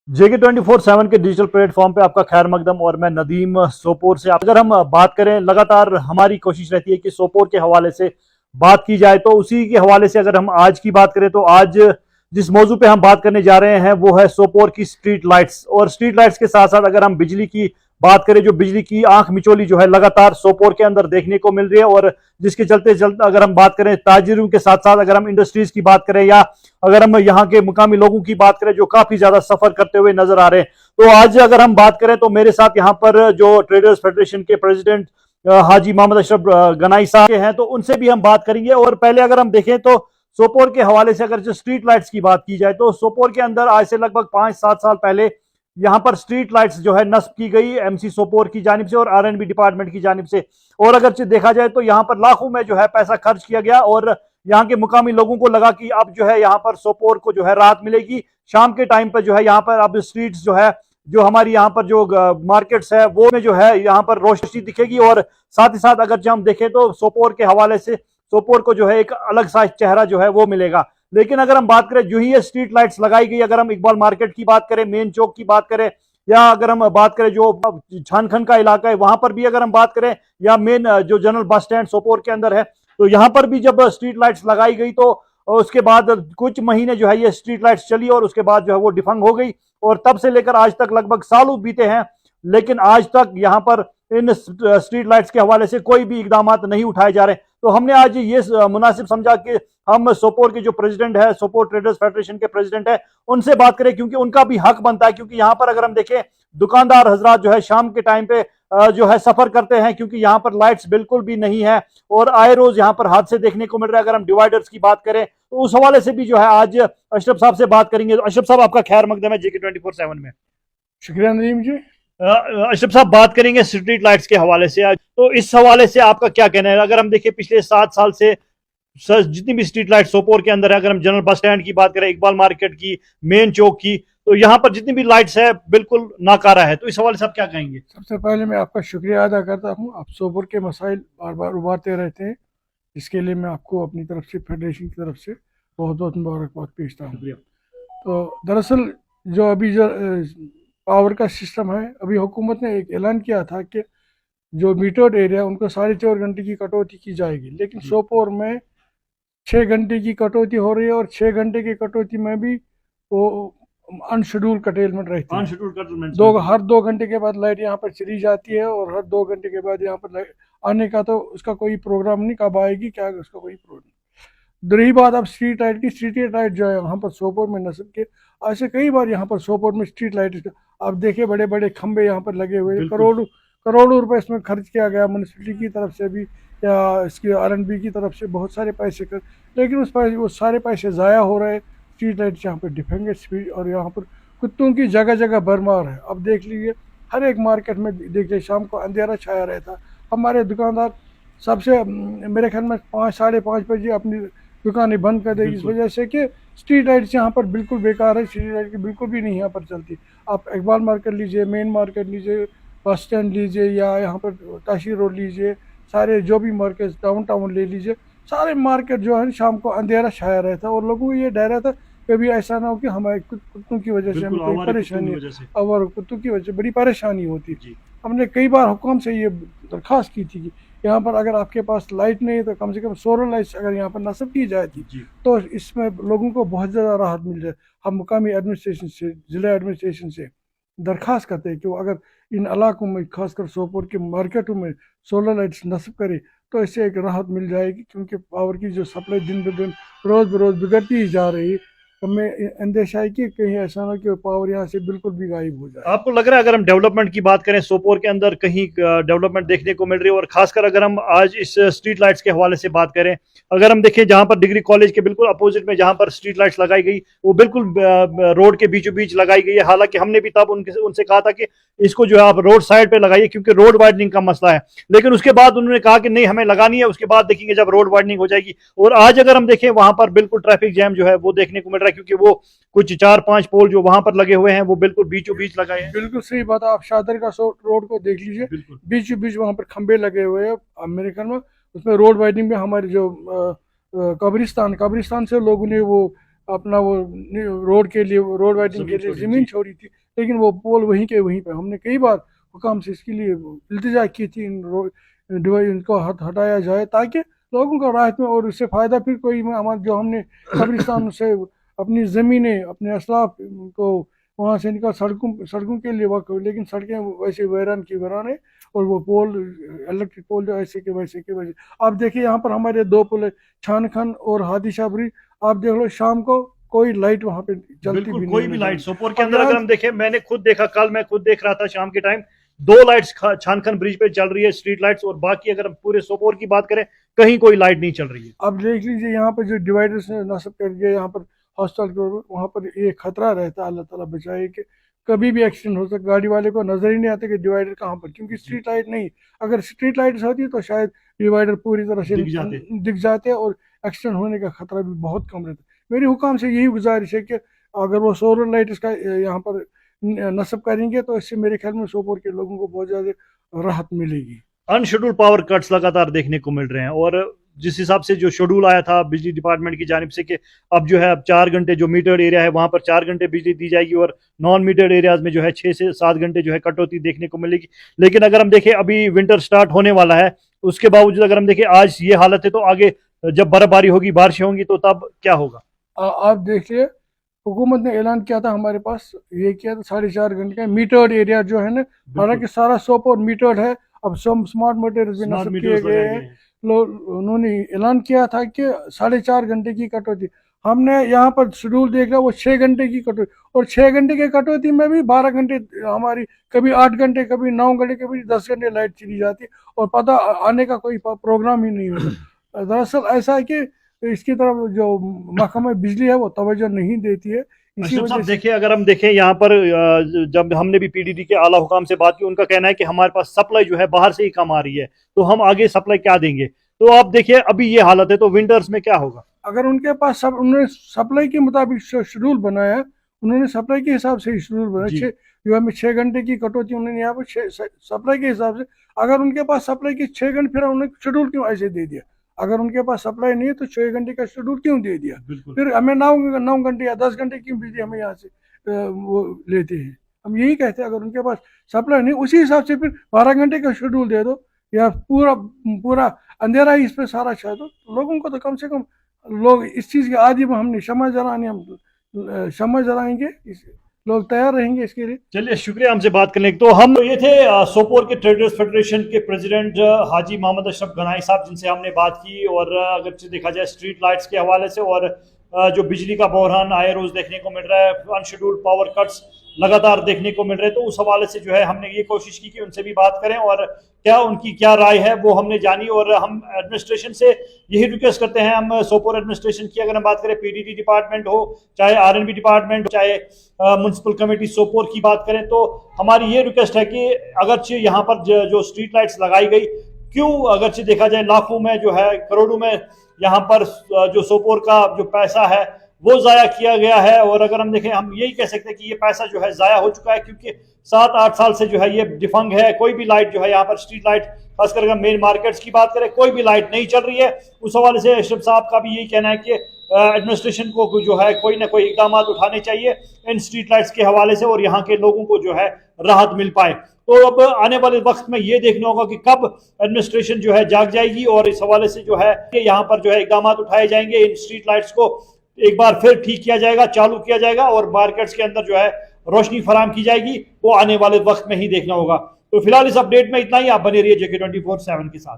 JK24/7 के digital platform पे आपका खैर मकदम। और मैं नदीम सोपोर से। अगर हम बात करें, लगातार हमारी कोशिश रहती है कि सोपोर के हवाले से बात की जाए, तो उसी के हवाले से अगर हम आज की बात करें, तो आज जिस मौजू पे हम बात करने जा रहे हैं वो है सोपोर की स्ट्रीट लाइट्स। और स्ट्रीट लाइट्स के साथ साथ अगर हम बिजली की बात करें, जो बिजली की आंख मिचोली जो है लगातार सोपोर के अंदर देखने को मिल रही है, और जिसके चलते चलते अगर हम बात करें ताजिरों के साथ साथ अगर हम इंडस्ट्रीज की बात करें, या अगर हम यहाँ के मुकामी लोगों की बात करें जो काफी ज्यादा सफर करते हुए नजर आ रहे हैं, तो आज अगर हम बात करें तो मेरे साथ यहाँ पर जो ट्रेडर्स फेडरेशन के प्रेसिडेंट हाजी मोहम्मद अशरफ गनाई साहब के हैं, तो उनसे भी हम बात करेंगे। और पहले अगर हम देखें तो सोपोर के हवाले से अगर जो स्ट्रीट लाइट्स की बात की जाए, तो सोपोर के अंदर आज से लगभग 5-7 साल पहले यहाँ पर स्ट्रीट लाइट्स जो है नस्ब की गई एमसी सोपोर की जानिब से और आरएनबी डिपार्टमेंट की जानिब से। और अगर देखा जाए तो यहाँ पर लाखों में जो है पैसा खर्च किया गया, और यहाँ के मुकामी लोगों को लगा कि अब जो है यहाँ पर सोपोर को जो है राहत मिलेगी। शाम के टाइम पर जो है यहाँ पर अब स्ट्रीट्स जो है, जो हमारी यहाँ पर जो मार्केट्स है वो में जो है यहाँ पर रोशनी दिखेगी। और साथ ही साथ अगर जो हम देखें तो सोपोर के हवाले से सोपोर को जो है एक अलग सा चेहरा जो है वो मिलेगा। लेकिन अगर हम बात करें, जो ही ये स्ट्रीट लाइट्स लगाई गई, अगर हम इकबाल मार्केट की बात करें, मेन चौक की बात करें, या अगर हम बात करें जो झानखंड का इलाका है वहां पर भी अगर हम बात करें, या मेन जो जनरल बस स्टैंड सोपोर के अंदर है, तो यहाँ पर भी जब स्ट्रीट लाइट्स लगाई गई तो उसके बाद कुछ महीने जो है ये स्ट्रीट लाइट्स चली, और उसके बाद जो है वो डिफंग हो गई। और तब से लेकर आज तक लगभग सालों बीते हैं, लेकिन आज तक यहाँ पर इन स्ट्रीट लाइट्स के हवाले से कोई भी इकदाम नहीं उठाए जा रहे। तो हमने आज ये मुनासिब समझा कि हम सोपोर के जो प्रेसिडेंट है, सोपोर ट्रेडर्स फेडरेशन के प्रेसिडेंट है, उनसे बात करें, क्योंकि उनका भी हक बनता है। क्योंकि यहाँ पर अगर हम देखें, दुकानदार हजरात जो है शाम के टाइम पे जो है सफर करते हैं, क्योंकि यहाँ पर लाइट्स बिल्कुल भी नहीं है, और आए रोज यहाँ पर हादसे देखने को मिल रहे हैं। अगर हम डिवाइडर्स की बात करें तो उस हवाले से भी जो है आज अशरफ साहब से बात करेंगे। तो अशरफ साहब, आपका खैर मकदम है JK24/7 में। शुक्रिया नदीम जी। अशरफ साहब, बात करेंगे स्ट्रीट लाइट्स के हवाले से आज। तो इस हवाले से आपका क्या कहना है? अगर हम देखें पिछले 7 साल से सर जितनी भी स्ट्रीट लाइट सोपोर के अंदर है, अगर हम जनरल बस स्टैंड की बात करें, इकबाल मार्केट की, मेन चौक की, तो यहाँ पर जितनी भी लाइट्स है बिल्कुल नाकारा है। तो इस हवाले से आप क्या कहेंगे? सबसे पहले मैं आपका शुक्रिया अदा करता हूँ। आप सोपोर के मसाइल बार बार उभारते रहते हैं, इसके लिए मैं आपको अपनी तरफ से, फेडरेशन की तरफ से बहुत बहुत मुबारकबाद भेजता हूँ। तो दरअसल जो अभी जो पावर का सिस्टम है, अभी हुकूमत ने एक ऐलान किया था कि जो मीटर्ड एरिया उनको 4.5 घंटे की कटौती की जाएगी, लेकिन सोपोर में 6 घंटे की कटौती हो रही है, और 6 घंटे की कटौती में भी वो अनशेड्यूल कटेलमेंट रहती है। हर 2 घंटे के बाद लाइट यहाँ पर चली जाती है, और हर 2 घंटे के बाद यहाँ पर लाइट आने का तो उसका कोई प्रोग्राम नहीं, कब आएगी क्या उसका कोई प्रोग्राम। रही बात अब स्ट्रीट लाइट की, स्ट्रीट लाइट जो है यहाँ पर सोपोर में नस्ब के ऐसे कई बार यहाँ पर सोपोर में स्ट्रीट लाइट आप देखिए, बड़े बड़े खंबे यहाँ पर लगे हुए, करोड़ों करोड़ों रुपए इसमें खर्च किया गया म्यूनसिपलिटी की तरफ से भी, या इसकी आरएनबी की तरफ से बहुत सारे पैसे कर, लेकिन उस पैसे, वो सारे पैसे ज़ाया हो रहे। स्ट्रीट लाइट्स यहाँ पर डिफेंगे स्पीड, और यहाँ पर कुत्तों की जगह जगह भरमार है। अब देख लीजिए, हर एक मार्केट में देखिए शाम को अंधेरा छाया रहता। हमारे दुकानदार सबसे मेरे ख्याल में 5-5:30 बजे अपनी दुकानें बंद कर देगी, इस वजह से कि स्ट्रीट लाइट्स यहाँ पर बिल्कुल बेकार है। स्ट्रीट लाइट की बिल्कुल भी नहीं यहाँ पर चलती। आप इकबाल मार्केट लीजिए, मेन मार्केट लीजिए, बस स्टैंड लीजिए, या यहाँ पर ताशी रोड लीजिए, सारे जो भी मार्केट, डाउन टाउन ले लीजिए, सारे मार्केट जो है शाम को अंधेरा छाया रहता है, और लोगों को ये डर रहता है कभी ऐसा ना हो कि हमारे कुत्तों की वजह से हमें कोई परेशानी, और कुत्तों की वजह से बड़ी परेशानी होती। हमने कई बार हुक्म से ये दरख्वास्त की थी कि यहाँ पर अगर आपके पास लाइट नहीं है तो कम से कम सोलर लाइट्स अगर यहाँ पर नस्ब की जाती तो इसमें लोगों को बहुत ज़्यादा राहत मिल जाए। हम मुकामी एडमिनिस्ट्रेशन से, ज़िला एडमिनिस्ट्रेशन से दरख्वास्त करते हैं कि वो अगर इन इलाकों में, खासकर सोपोर के मार्केटों में सोलर लाइट्स नस्ब करे तो इससे एक राहत मिल जाएगी, क्योंकि पावर की जो सप्लाई दिन ब दिन रोज़ बरोज़ बिगड़ती ही जा रही है। हमें अंदेशा है कि कहीं ऐसा ना कि पावर यहाँ से बिल्कुल भी गायब हो जाए। आपको लग रहा है अगर हम डेवलपमेंट की बात करें, सोपोर के अंदर कहीं डेवलपमेंट देखने को मिल रही है? और खासकर अगर हम आज इस स्ट्रीट लाइट्स के हवाले से बात करें, अगर हम देखें जहां पर डिग्री कॉलेज के बिल्कुल अपोजिट में जहां पर स्ट्रीट लाइट्स लगाई गई, वो बिल्कुल रोड के बीचों बीच लगाई गई है। हालांकि हमने भी तब उनसे कहा था कि इसको जो है आप रोड साइड पे लगाइए, क्योंकि रोड वाइडनिंग का मसला है। लेकिन उसके बाद उन्होंने कहा कि नहीं, हमें लगानी है, उसके बाद देखेंगे जब रोड वाइडनिंग हो जाएगी। और आज अगर हम देखें, वहां पर बिल्कुल ट्रैफिक जैम जो है वो देखने को मिल रहा है, क्योंकि वो कुछ 4-5 पोल जो वहां पर लगे हुए हैं वो बिल्कुल बीचों बीच लगाए हैं। बिल्कुल सही बात है। आप शादर का रोड को देख लीजिए, बीचों बीच वहां पर खंबे लगे हुए हैं अमेरिकन में। उसमें रोड वाइडनिंग में हमारे जो कब्रिस्तान से लोगों ने वो अपना वो रोड के लिए, रोड वाइडिंग के लिए छोड़ी, ज़मीन जी। छोड़ी थी, लेकिन वो पोल वहीं के वहीं पे। हमने कई बार हुकाम से इसके लिए इल्तिजा की थी, इनको हटाया जाए ताकि लोगों को राहत में और उससे फ़ायदा फिर कोई हमारे जो हमने कब्रिस्तान से अपनी ज़मीनें अपने असलाफ को वहाँ से निकाल सड़कों सड़कों के लिए वक्त, लेकिन सड़कें वैसे वैरान की वैरान है। और वो पोल, इलेक्ट्रिक पोल जो ऐसे के वैसे आप देखिए यहाँ पर हमारे दो पुल है, छान खान और हादी शाह ब्रिज। आप देख लो शाम को कोई लाइट वहाँ पे जलती बिल्कुल भी कोई नहीं भी नजर लाइट आती। सोपोर के अब अंदर यहाँ अगर हम देखें, मैंने खुद देखा, कल मैं खुद देख रहा था शाम के टाइम, दो लाइट्स छानखन ब्रिज पे चल रही है, स्ट्रीट लाइट्स, और बाकी अगर हम पूरे सोपोर की बात करें कहीं कोई लाइट नहीं चल रही है। अब देख लीजिए यहाँ पर जो डिवाइडर्स ने नस्ब कर दिया यहाँ पर हॉस्टल के, वहाँ पर ये खतरा रहता है, अल्लाह ताला बचाए कि कभी भी एक्सीडेंट हो सकता। गाड़ी वाले को नजर ही नहीं आता कि डिवाइडर कहाँ पर, क्योंकि स्ट्रीट लाइट नहीं। अगर स्ट्रीट लाइट्स होती तो शायद डिवाइडर पूरी तरह से दिख जाते और एक्सीडेंट होने का खतरा भी बहुत कम रहता। मेरी हुकाम से यही गुजारिश है कि अगर वो सोलर लाइट इसका यहाँ पर नस्ब करेंगे तो इससे मेरे ख्याल में सोपोर के लोगों को बहुत ज़्यादा राहत मिलेगी। अनशेड्यूल्ड पावर कट्स लगातार देखने को मिल रहे हैं, और जिस हिसाब से जो शेड्यूल आया था बिजली डिपार्टमेंट की जानिब से कि अब जो है अब 4 घंटे जो मीटर्ड एरिया है वहां पर 4 घंटे बिजली दी जाएगी, और नॉन मीटर्ड एरियाज में जो है 6 से 7 घंटे जो है कटौती देखने को मिलेगी। लेकिन अगर हम देखें अभी विंटर स्टार्ट होने वाला है, उसके बावजूद अगर हम देखें आज ये हालत है, तो आगे जब बर्फबारी होगी, बारिशें होंगी, तो तब क्या होगा? आप देखिए हुकूमत ने ऐलान किया था हमारे पास, ये किया था 4.5 घंटे का मीटर्ड एरिया जो है ना, हालांकि सारा सोपोर मीटर्ड है। अब सब स्मार्ट मीटर्स भी नस्ब किए गए हैं। उन्होंने ऐलान किया था कि 4.5 घंटे की कटौती। हमने यहाँ पर शेड्यूल देख रहा वो 6 घंटे की कटौती, और 6 घंटे की कटौती में भी 12 घंटे हमारी, कभी 8 घंटे, कभी 9 घंटे, कभी 10 घंटे लाइट चली जाती, और पता आने का कोई प्रोग्राम ही नहीं होता। दरअसल ऐसा है कि इसकी तरफ जो महकमा बिजली है वो तवज्जो नहीं देती है। इसी अशरफ वजह साहब से देखिए, अगर हम देखें यहाँ पर जब हमने भी पीडीडी के आला हुकाम से बात की, उनका कहना है कि हमारे पास सप्लाई जो है बाहर से ही कम आ रही है, तो हम आगे सप्लाई क्या देंगे? तो आप देखिए अभी ये हालत है, तो विंटर्स में क्या होगा? अगर उनके पास सब, उन्होंने सप्लाई के मुताबिक शेड्यूल बनाया है, उन्होंने सप्लाई के हिसाब से ही शेड्यूल बनाया। जो हमें 6 घंटे की कटौती उन्होंने यहाँ पर सप्लाई के हिसाब से, अगर उनके पास सप्लाई की 6 घंटे, फिर उन्होंने शेड्यूल क्यों ऐसे दे दिया? अगर उनके पास सप्लाई नहीं है तो 6 घंटे का शेड्यूल क्यों दे दिया? फिर हमें 9 घंटे या 10 घंटे क्यों बिजली हमें यहाँ से वो लेते हैं? हम यही कहते हैं, अगर उनके पास सप्लाई नहीं, उसी हिसाब से फिर 12 घंटे का शेड्यूल दे दो, या पूरा पूरा अंधेरा ही इस पर सारा छा दो, लोगों को तो कम से कम, लोग इस चीज़ के आदि में, हमने शमा जलाने, हम शमा जलाएंगे, लोग तैयार रहेंगे इसके लिए। चलिए, शुक्रिया हमसे बात करने के। तो हम ये थे सोपोर के ट्रेडर्स फेडरेशन के प्रेसिडेंट हाजी मोहम्मद अशरफ गनाई साहब, जिनसे हमने बात की। और अगर देखा जाए स्ट्रीट लाइट्स के हवाले से, और जो बिजली का बहरान आए रोज देखने को मिल रहा है, अनशेड्यूल्ड पावर कट्स लगातार देखने को मिल रहे हैं, तो उस हवाले से जो है हमने ये कोशिश की कि उनसे भी बात करें और क्या उनकी क्या राय है वो हमने जानी। और हम एडमिनिस्ट्रेशन से यही रिक्वेस्ट करते हैं, हम सोपोर एडमिनिस्ट्रेशन की अगर हम बात करें, पीडीडी डिपार्टमेंट हो, चाहे आरएनबी डिपार्टमेंट, चाहे म्युनिसिपल कमेटी सोपोर की बात करें, तो हमारी ये रिक्वेस्ट है कि अगरचे यहाँ पर जो स्ट्रीट लाइट्स लगाई गई, क्यों अगरचे देखा जाए लाखों में जो है, करोड़ों में यहाँ पर जो सोपोर का जो पैसा है वो जाया किया गया है। और अगर हम देखें, हम यही कह सकते हैं कि ये पैसा जो है जाया हो चुका है, क्योंकि 7-8 साल से जो है ये डिफंग है। कोई भी लाइट जो है यहाँ पर, स्ट्रीट लाइट, खासकर अगर मेन मार्केट्स की बात करें, कोई भी लाइट नहीं चल रही है। उस हवाले से अशरफ साहब का भी यही कहना है कि एडमिनिस्ट्रेशन को जो है कोई ना कोई इकदाम उठाने चाहिए इन स्ट्रीट लाइट्स के हवाले से, और यहाँ के लोगों को जो है राहत मिल पाए। तो अब आने वाले वक्त में ये देखना होगा कि कब एडमिनिस्ट्रेशन जो है जाग जाएगी, और इस हवाले से जो है यहाँ पर जो है इकदाम उठाए जाएंगे, इन स्ट्रीट लाइट्स को एक बार फिर ठीक किया जाएगा, चालू किया जाएगा, और मार्केट्स के अंदर जो है रोशनी फराम की जाएगी। वो आने वाले वक्त में ही देखना होगा। तो फिलहाल इस अपडेट में इतना ही। आप बने रहिए JK24/7 के साथ।